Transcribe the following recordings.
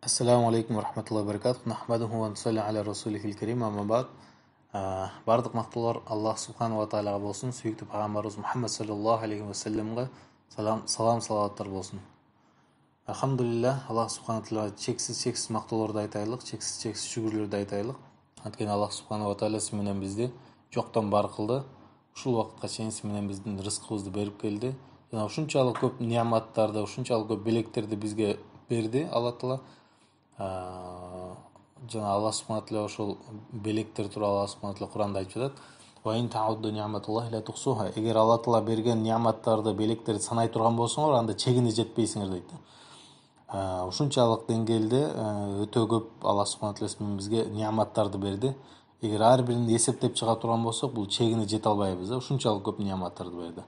Ассаламу алейкум рахматуллахи баракатух. Нахмадуху ва нусалли аля расулихил карим. Амма бад. Бардық мақтаулар Аллах субхану ва тағалаға болсын. Сүйікті пайғамбарымыз Мұхаммад саллаллаху алейхи ва салламға салам салаваттар болсын. Алхамдулилля, Аллах субхану ва тағала чексіз мақтауларды айтайлық, чексіз шүгірлерді айтайлық. Анткени Аллах субхану ва тағала менен бизди жоқтан бар қылды. Ушул вакытка чейин менен биздин рызкыбызды берип келди. Жана ушунчалык көп неаматтарды, ушунчалык көп белектерди бизге берди Алла Таала. Жана Аллах субхана тағала ошол белектер тууралуу Аллах субхана тағала Куранда айтып жатат. Ва ин таудду ниъматуллахи ла тухсуха. Эгер Алла Таала берген неаматтарды, белектерди санай турган болсоңор, анда чегине жетпейсиңер дейт. Ушунчалык деңгээлде өтө көп Аллах субхана тағала бизге неаматтарды берди. Эгер ар бирин эсептеп чыга турган болсок, бул чегине жете албайбыз. Ушунчалык көп неаматтарды берди.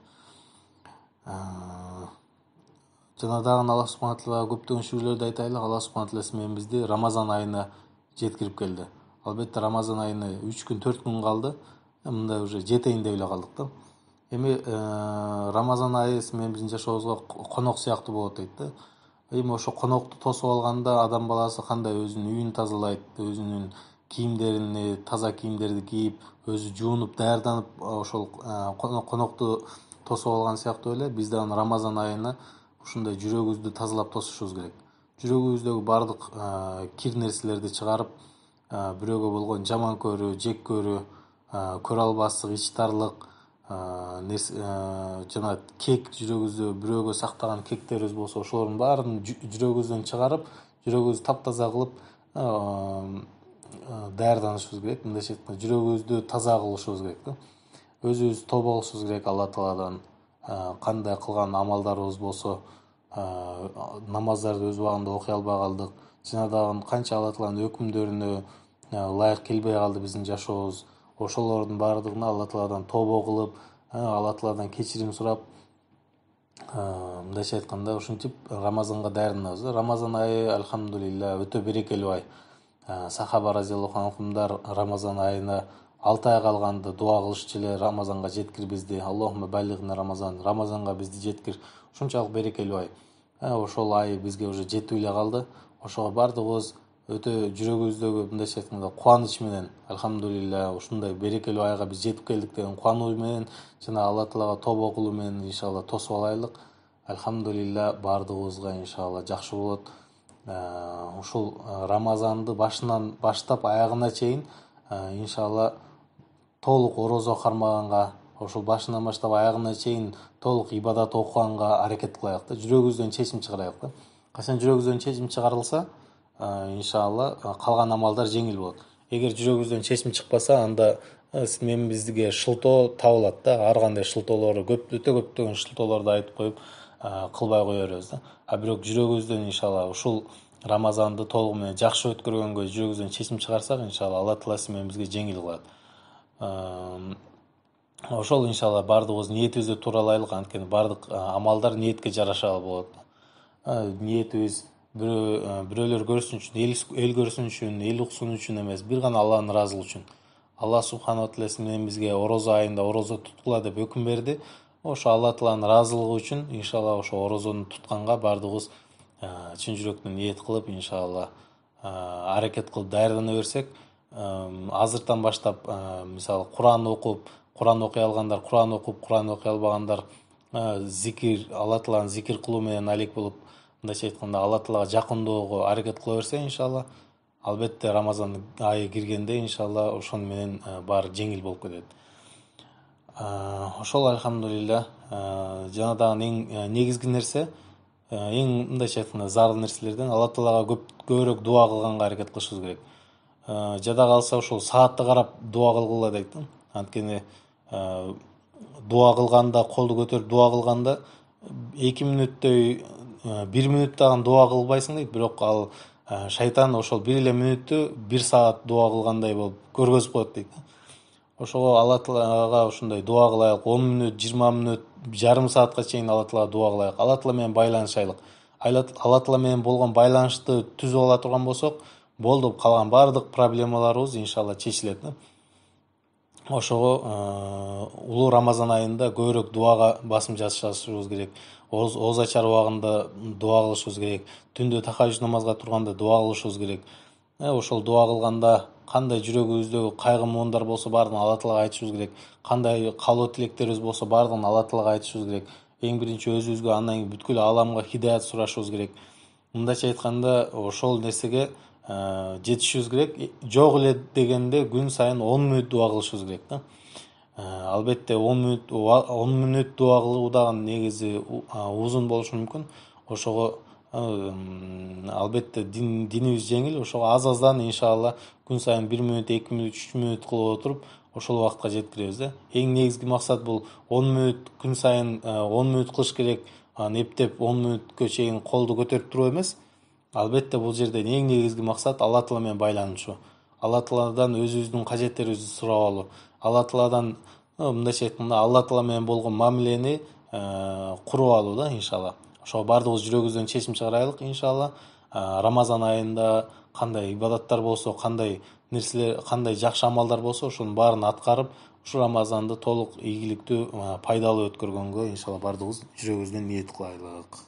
Жана дагы Аллах субхана тағала көптөгөн шүгүрлөрдү айтайлык. Аллах субхана тағала менен бизди Рамазан айына жеткирип келди. Албетте Рамазан айына 3 күн 4 күн калды. Мындай уже жетейин деп эле калдык да. Эми Рамазан айы менен биздин жашообузга конок сыяктуу болот дейт да. Эми ошо конокту тосуп алганда адам баласы кандай өзүнүн үйүн тазалайт, өзүнүн кийимдерин, таза кийимдерди кийип, өзү жуунуп, даярданып ошол конокту тосуп алган сыяктуу эле биз дагы Рамазан айына ушундай жүрөгүбүздү тазалап тосушубуз керек. Жүрөгүбүздөгү бардык кир нерселерди чыгарып, бирөөгө болгон жаман көрүү, жек көрүү, көрө албастык, ичтарлык, жана кек жүрөгүбүздө бирөөгө сактаган кектерибиз болсо, ошолордун баарын жүрөгүбүздөн чыгарып, жүрөгүбүздү таптаза кылып даярданышыбыз керек. Мындайча айтканда, жүрөгүбүздү таза кылышыбыз керек да. Өзүбүз тобо кылышыбыз керек Алла Тааладан. Кандай кылган амалдарыбыз болсо, намаздарды өз убагында окуй албай калдык. Жана дагы канча Алла Тааланын өкүмдөрүнө ылайык келбей калды биздин жашообуз. Ошолордун баардыгына Алла Тааладан тобо кылып, Алла Тааладан кечирим сурап, мындайча айтканда, ушинтип Рамазанга даярданабыз. Рамазан айы алхамдулилля өтө берекелүү ай. Сахаба разияллаху анхумдар Рамазан айына 6 ай калганда дуа кылышчу эле Рамазанга жеткир бизди. Аллахумма баллигна Рамазан. Рамазанга бизди жеткир. Ушунчалык берекелүү ай. Ошол ай бизге уже жетип эле калды. Ошого бардыгыбыз өтө жүрөгүбүздөгү мындайча айтканда кубаныч менен, алхамдулилля, ушундай берекелүү айга биз жетип келдик деген кубануу менен жана Алла Таалага тобо кылуу менен иншалла тосуп алайлык. Алхамдулилля, бардыгыбызга иншалла жакшы болот. Ушул Рамазанды башынан баштап аягына чейин иншалла толук орозо кармаганга, ошол башынан баштап аягына чейин толук ибадат окуганга аракет кылайлык да. Жүрөгүбүздөн чечим чыгарайлык да. Качан жүрөгүбүздөн чечим чыгарылса, иншалла калган амалдар жеңил болот. Эгер жүрөгүбүздөн чечим чыкпаса, анда мен бизге шылтоо табылат да. Ар кандай шылтоолорду өтө көптөгөн шылтоолорду айтып коюп кылбай кое беребиз да. Бирок жүрөгүбүздөн иншалла ушул Рамазанды толугу менен жакшы өткөргөнгө жүрөгүбүздөн чечим чыгарсак, иншалла Алла Таала менен бизге жеңил кылат. Ошол иншалла бардыгыбыз ниетибизди тууралайлык, анткени бардык амалдар ниетке жараша болот. Ниетибиз бирөөлөр көрсүн үчүн, эл көрсүн үчүн, эл уксун үчүн эмес, бир гана Алланын ыраазылыгы үчүн. Алла субхана тағала менен бизге орозо айында орозо туткула деп өкүм берди. Ошо Алла Тааланын ыраазылыгы үчүн иншалла ошо орозону тутканга бардыгыбыз чын жүрөктөн ниет кылып, иншалла аракет кылып даярдана берсек, азыртан баштап мисалы Куран окуй алгандар Куран окуп, Куран окуй албагандар зикир, Алла Тааланы зикир кылуу менен алек болуп, мындайча айтканда Алла Таалага жакынdoого аракет кыла берсе, иншалла албетте Рамазан айы киргенде иншалла ошону менен баары жеңил болуп кетет. Ошол алхамдулилля. Жана дагы эң негизги нерсе, эң мындайча айтканда зарыл нерселерден Алла Таалага көбүрөөк дуа кылганга аракет кылышыбыз керек. Жада калса ошол саатты карап дуа кылгыла дейт. Анткени дуа кылганда, колду көтөрүп дуа кылганда 2 мүнөттөй 1 мүнөттөгү дуа кылбайсың дейт, бирок ал шайтан ошол 1 эле мүнөттү 1 саат дуа кылгандай болуп көргөзүп коет дейт. Ошого Алла Таалага ушундай дуа кылайлык, 10 мүнөт, 20 мүнөт, жарым саатка чейин Алла Таалага дуа кылайлык. Алла Таала менен байланышайлык. Алла Таала менен болгон байланышты түзүп ала турган болсок, болду, калган бардык проблемаларыбыз иншалла чечилет. Ошого улуу Рамазан айында көбүрөөк дуага басым жасашыбыз керек. ооза ачар убагында дуа кылышыбыз керек, түндө тахажжуд намазга турганда дуа кылышыбыз керек. Ошол дуа кылганда кандай жүрөгүбүздөгү кайгы муундар болсо баардыгын Алла Таалага айтышыбыз керек. Кандай каалоо тилектерибиз болсо баардыгын Алла Таалага айтышыбыз керек. Эң биринчи өзүбүзгө, андан кийин бүткүл ааламга хидаят сурашыбыз керек. Мындайча айтканда, ошол нерсеге жетишибиз керек. Жок эле дегенде күн сайын 10 мүнөт дуа кылышыбыз керек да. Албетте 10 мүнөт дуа кылуу дагы негизи узун болушу мүмкүн. Ошого албетте динибиз жеңил, ошого аз-аздан иншалла күн сайын 1 мүнөт, 2 мүнөт, 3 мүнөт кылып отуруп ошол убакытка жеткиребиз да. Эң негизги максат бул 10 мүнөт күн сайын 10 мүнөт кылыш керек, эптеп 10 мүнөткө чейин колду көтөрүп туруп эмес. Албетте бул жерде эң негизги максат Алла Таала менен байланышуу. Алла Тааладан өзүбүздүн кажеттерибизди сурап алуу. Алла Тааладан мындайча айтканда Алла Таала менен болгон мамилени куруп алуу да иншалла. Ошого баардыгыбыз жүрөгүбүздөн чечим чыгарайлык иншалла. Рамазан айында кандай ибадаттар болсо, кандай нерселер, кандай жакшы амалдар болсо, ошонун баарын аткарып, ушу Рамазанды толук ийгиликтүү, пайдалуу өткөргөнгө иншалла баардыгыбыз жүрөгүбүздөн ниет кылайлык.